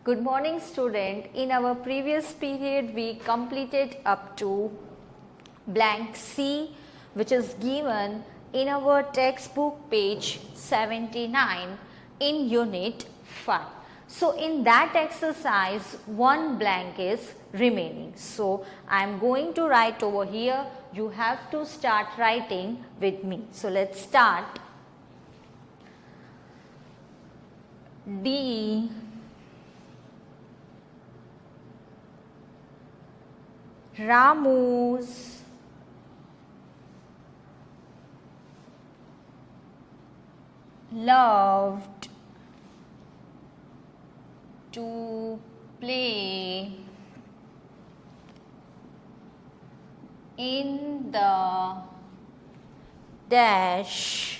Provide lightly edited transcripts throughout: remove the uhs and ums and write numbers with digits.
Good morning student. In our previous period we completed up to blank C, which is given in our textbook page 79 in unit 5. So in that exercise one blank is remaining. So I am going to write over here. You have to start writing with me. So let's start. D Ramu's loved to play in the dash.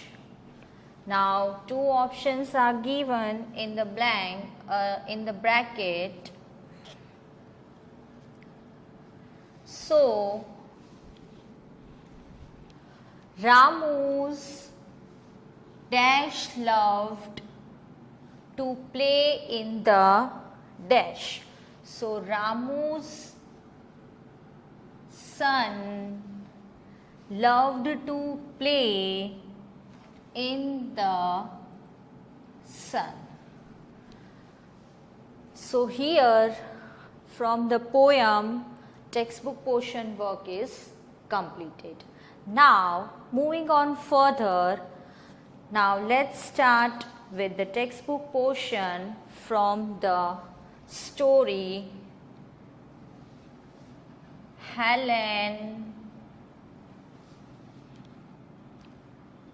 Now two options are given in the blank in the bracket. So Ramu's dash loved to play in the dash. So Ramu's son loved to play in the sun. So here from the poem textbook portion work is completed. Now moving on further, now let's start with the textbook portion from the story Helen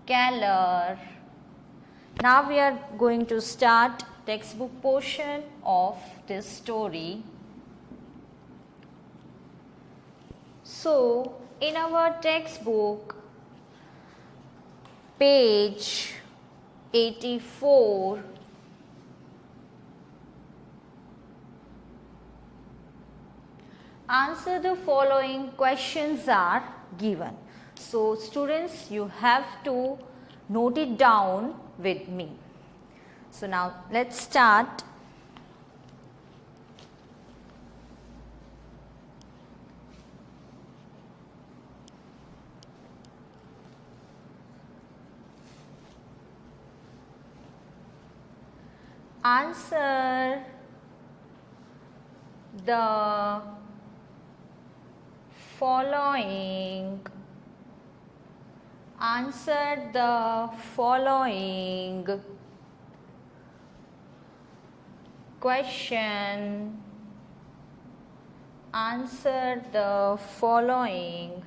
Keller. Now we are going to start textbook portion of this story. So in our textbook page 84, answer the following questions are given. So students, you have to note it down with me. So now let's start. Answer the following. Answer the following question. Answer the following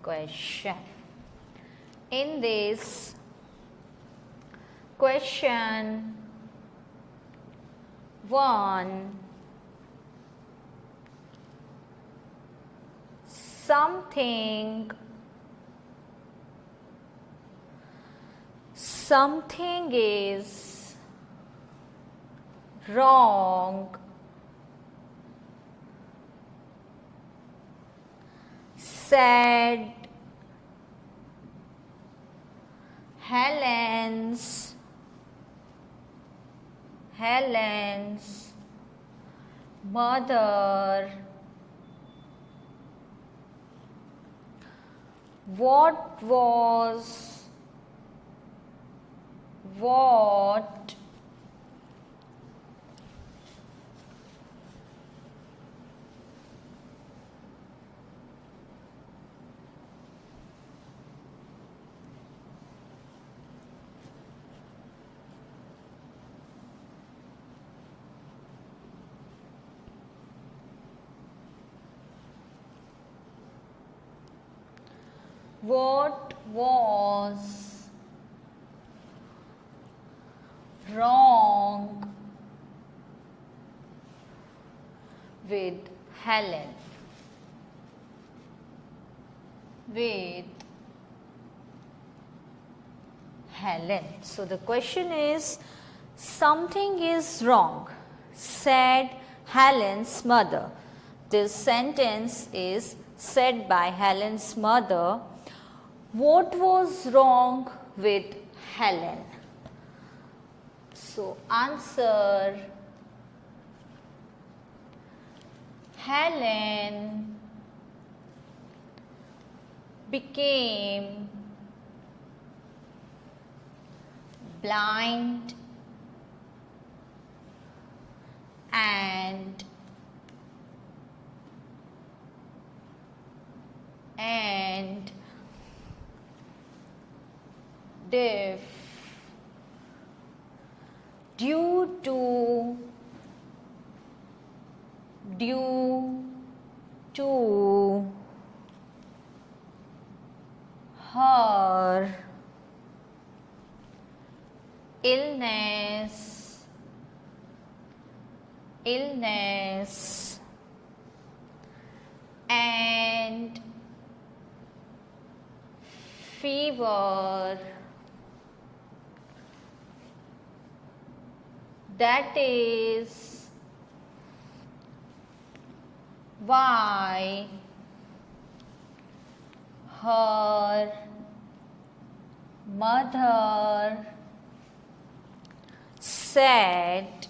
question. In this question 1, something is wrong said Helen's mother. What was wrong with Helen? So the question is, something is wrong said Helen's mother. This sentence is said by Helen's mother. What was wrong with Helen? So answer Helen became blind and deaf due to her illness and fever. That is why her mother said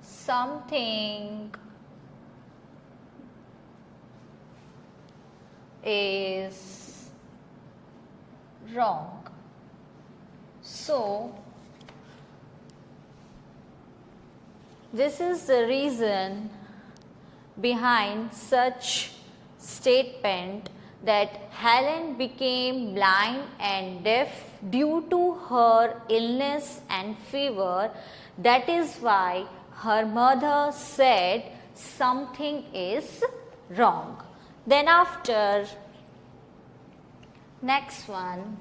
something is wrong. So, this is the reason behind such statement that Helen became blind and deaf due to her illness and fever. That is why her mother said something is wrong. Then after, next one.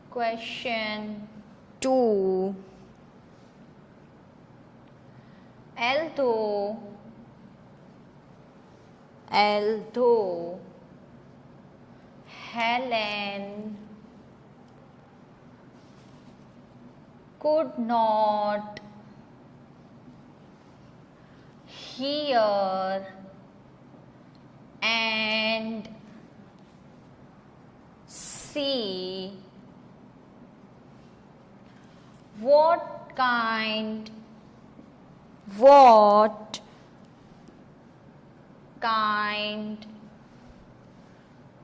Question 2. Although Helen could not hear and see, what kind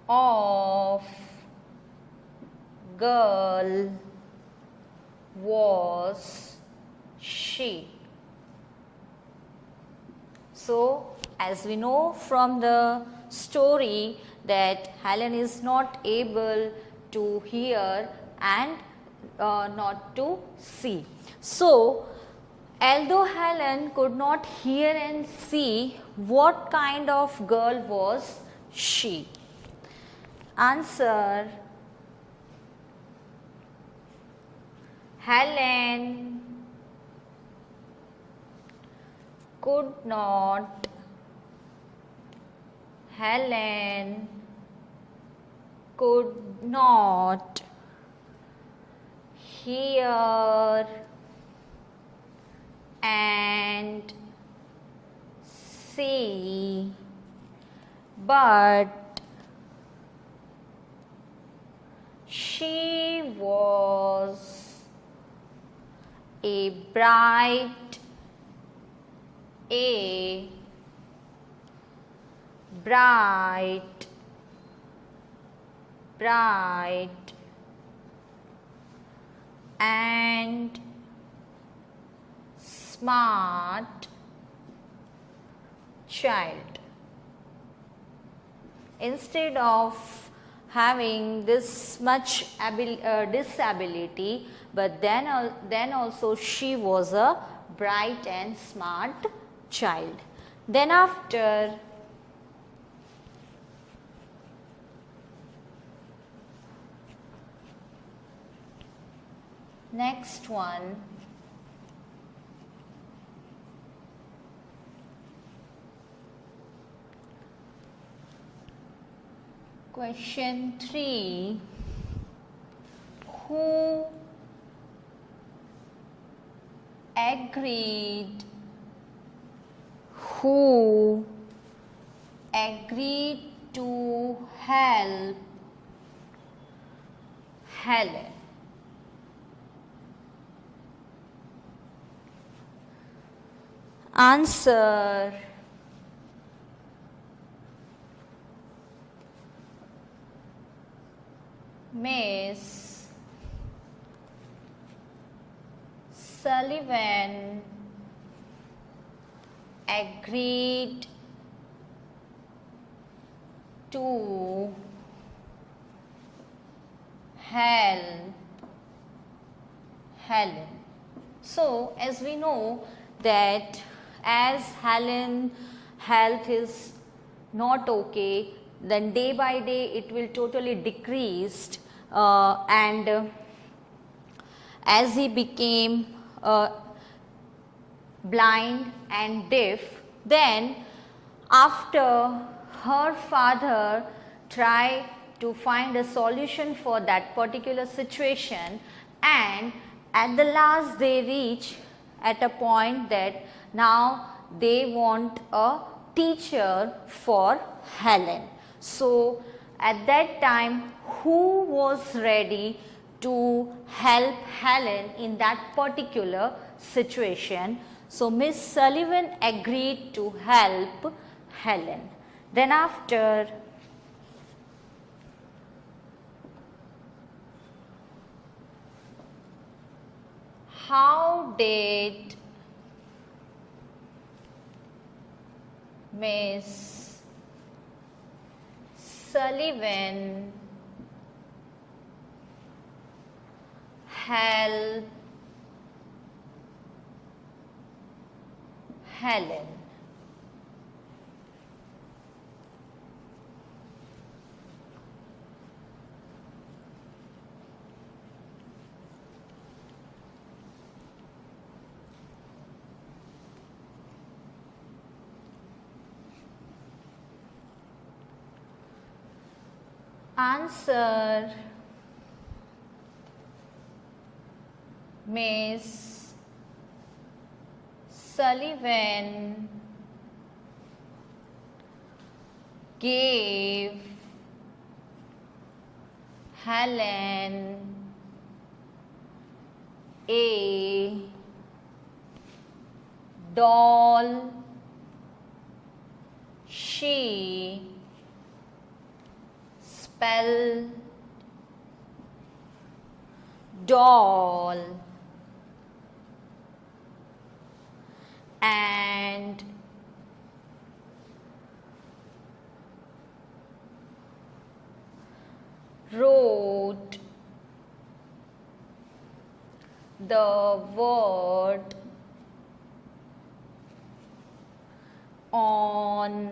of girl was she? So, as we know from the story that Helen is not able to hear and not to see. So, although Helen could not hear and see, what kind of girl was she? Answer: Helen could not hear and see, but she was a bright and smart child. Instead of having this much disability, but then also she was a bright and smart child. Then after, next one. Question 3. who agreed to help Helen. Answer. Miss Sullivan agreed to help Helen. So, as we know that as Helen's health is not okay, then day by day it will totally decreased, and as he became blind and deaf, then after her father tried to find a solution for that particular situation, and at the last they reach at a point that now they want a teacher for Helen. So at that time, who was ready to help Helen in that particular situation? So Miss Sullivan agreed to help Helen. Then after, how did Miss Sullivan help Helen? Answer. Miss Sullivan gave Helen a doll. She spelled doll and wrote the word on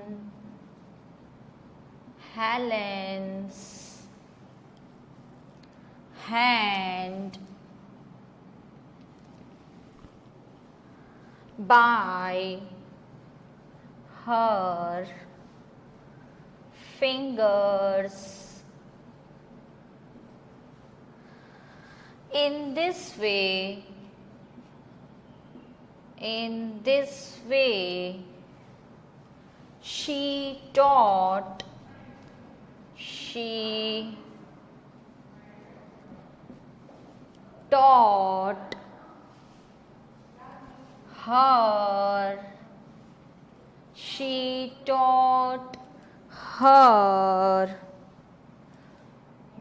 Helen's hand by her fingers. In this way, she taught her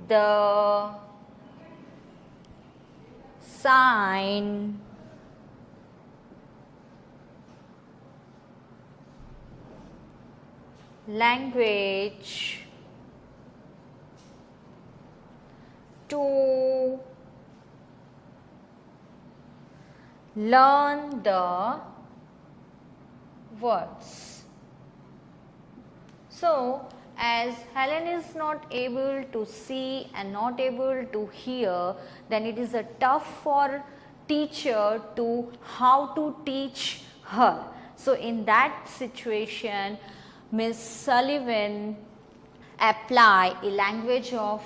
the sign language to learn the words. So, as Helen is not able to see and not able to hear, then it is a tough for teacher to how to teach her. So, in that situation, Miss Sullivan apply a language of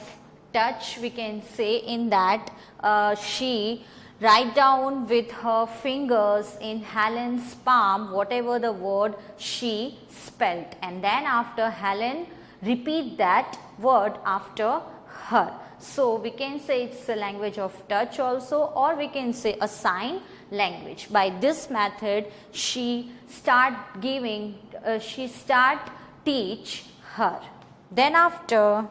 touch, we can say in that she write down with her fingers in Helen's palm whatever the word she spelt, and then after Helen repeat that word after her. So we can say it's a language of touch also, or we can say a sign language. By this method she start teach her. Then after,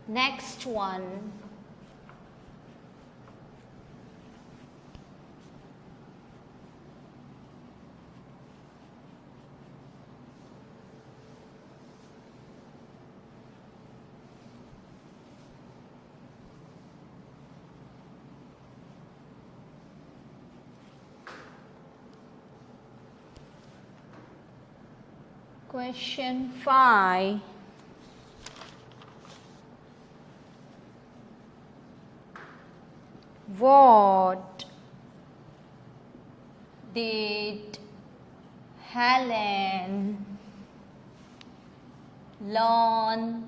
next one, question 5. What did Helen learn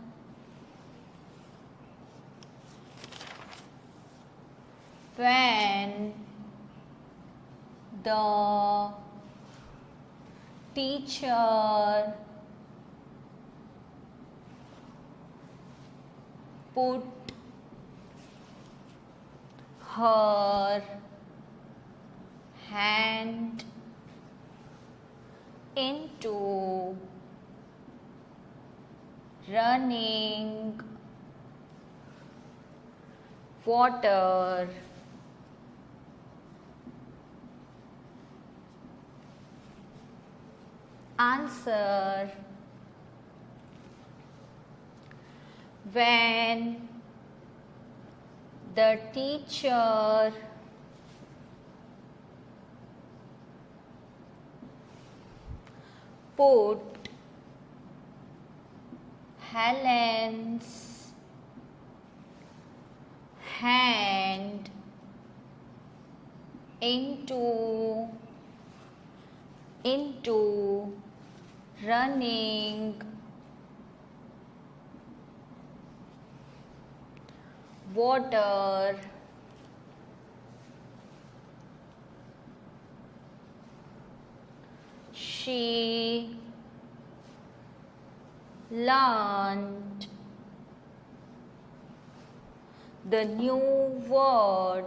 when the teacher put her hand into running water? Answer: when the teacher put Helen's hand into running water, she learned the new word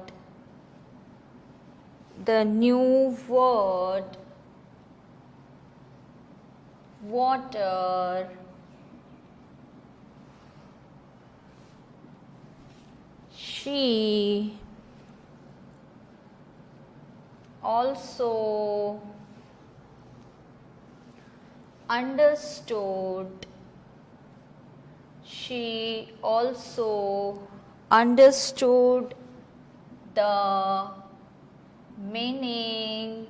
water. She also understood the meaning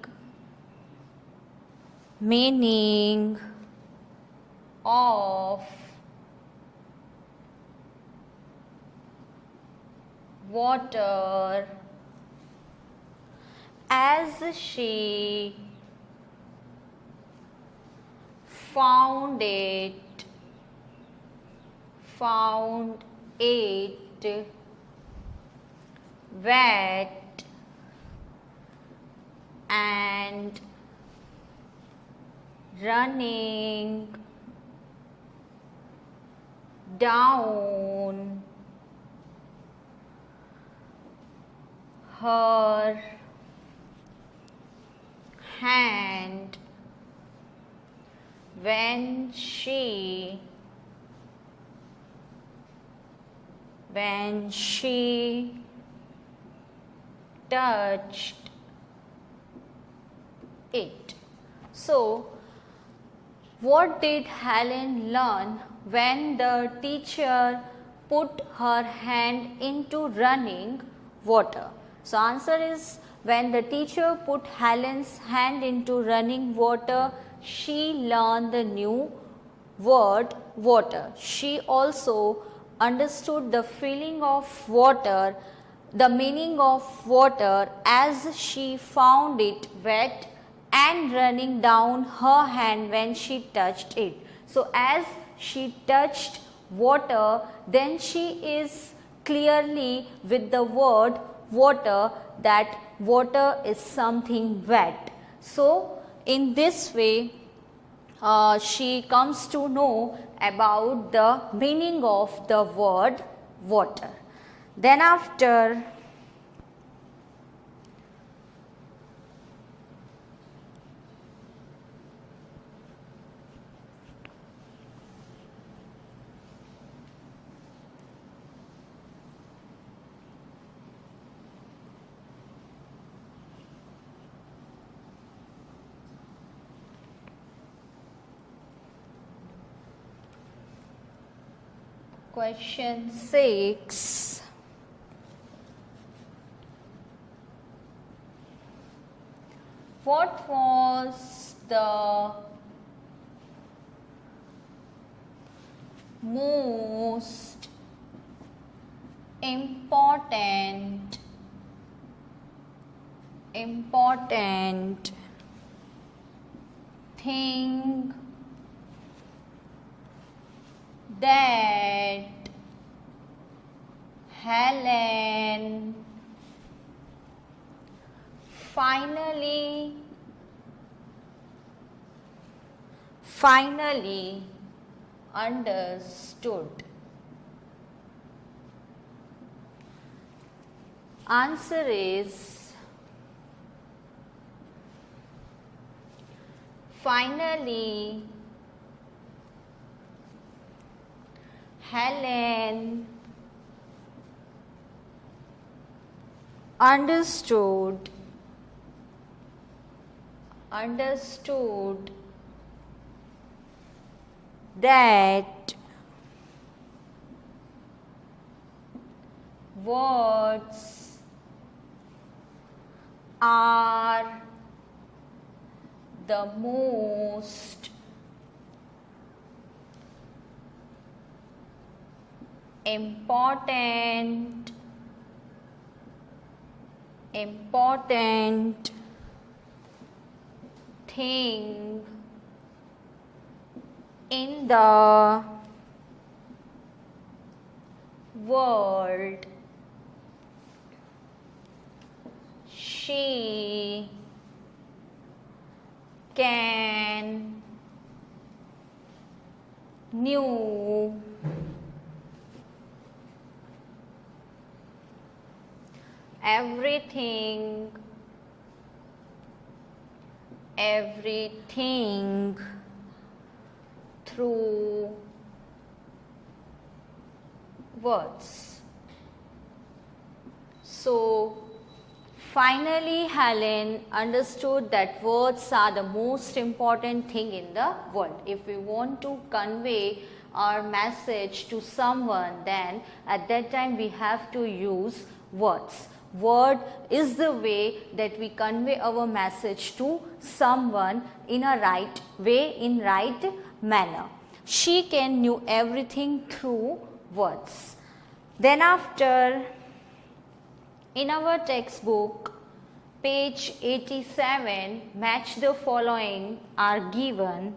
of water as she found it wet and running down her hand when she touched it. So, what did Helen learn when the teacher put her hand into running water? So, answer is when the teacher put Helen's hand into running water, she learned the new word water. She also understood the feeling of water, the meaning of water as she found it wet and running down her hand when she touched it. So as she touched water, then she is clearly with the word water that water is something wet. So in this way she comes to know about the meaning of the word water. Then after question 6. What was the most important thing that Helen finally understood? Answer is finally Helen understood that words are the most important thing in the world. She can knew everything through words. So finally Helen understood that words are the most important thing in the world. If we want to convey our message to someone, then at that time we have to use words. Word is the way that we convey our message to someone in a right way, in right manner. She can knew everything through words. Then after, in our textbook, page 87, match the following are given.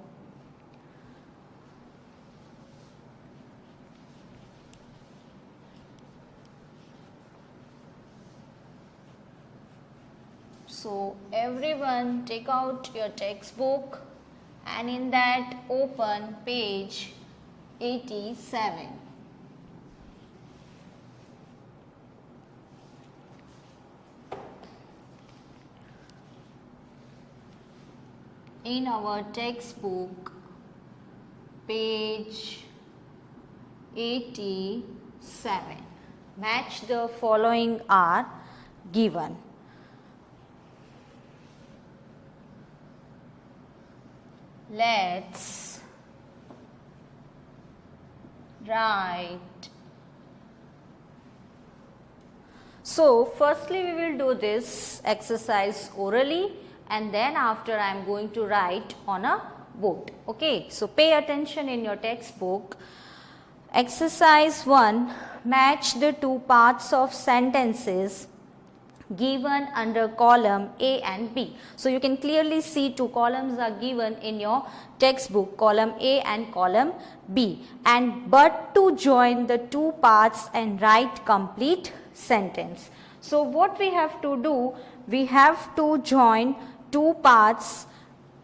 So everyone take out your textbook and in that open page 87. In our textbook page 87, match the following are given. Let's write. So firstly we will do this exercise orally and then after I am going to write on a board. Okay, so pay attention in your textbook. Exercise 1, match the two parts of sentences given under column A and B. So you can clearly see two columns are given in your textbook, column A and column B, and but to join the two parts and write complete sentence. So what we have to do, we have to join two parts,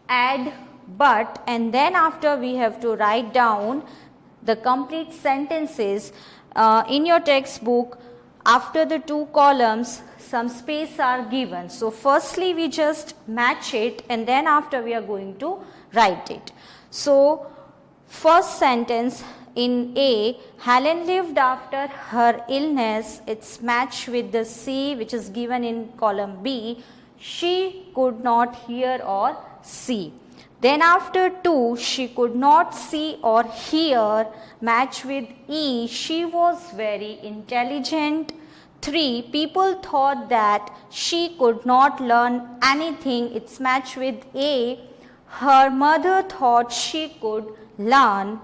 add but, and then after we have to write down the complete sentences. In your textbook, after the two columns some space are given. So firstly we just match it and then after we are going to write it. So first sentence in A, Helen lived after her illness, it's matched with the C which is given in column B, she could not hear or see. Then after 2, she could not see or hear, match with E, she was very intelligent. 3, people thought that she could not learn anything, it's matched with A, her mother thought she could learn.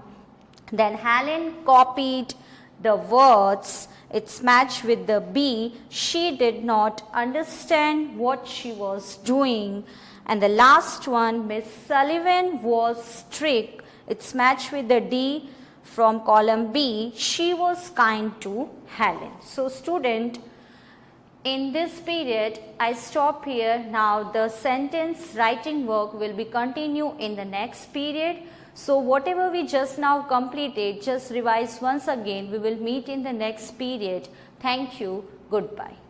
Then Helen copied the words, it's matched with the B, she did not understand what she was doing. And the last one, Miss Sullivan was strict, it's matched with the D from column B, she was kind to Helen. So student, in this period I stop here. Now the sentence writing work will be continue in the next period. So whatever we just now completed, just revise once again. We will meet in the next period. Thank you. Goodbye.